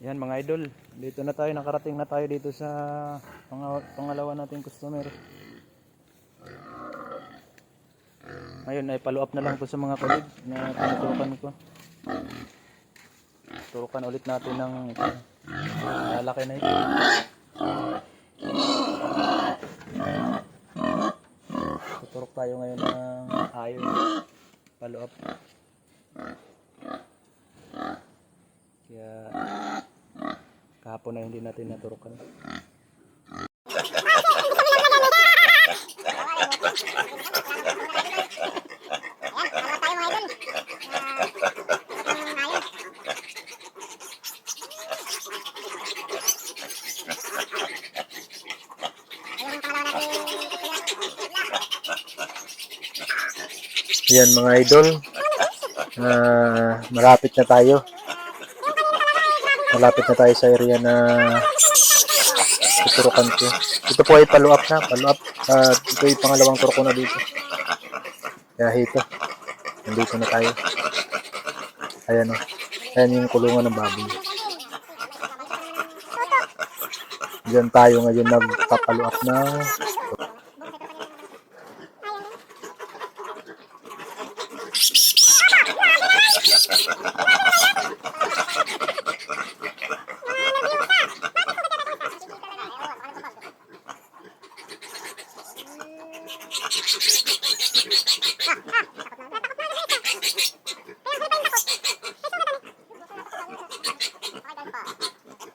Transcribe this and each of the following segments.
Yan mga idol, dito na tayo, nakarating na tayo dito sa pangalawa nating customer. Ngayon ay follow up na lang po sa mga kulig na tinuturukan ko. Turukan ulit natin ng lalaki na ito. Tuturok tayo ngayon ng ayon, follow up. Kaya kahapon na hindi natin naturukan. Yan mga idol, malapit na tayo. Malapit na tayo sa area na tuturukan ko. Ito po ay follow up na, follow up. Ito ay pangalawang turo ko na dito. Kaya ito, nandito na tayo. Ayan o, ayan yung kulungan ng baboy. Diyan tayo ngayon nagpa-follow up na.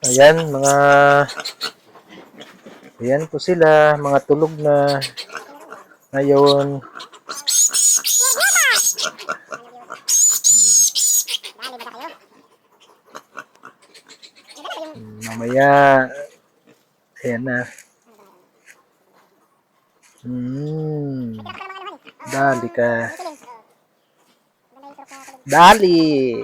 Ayan, ayan po sila, mga tulog na ngayon. Mamaya, ayan na. Dali ka. Dali.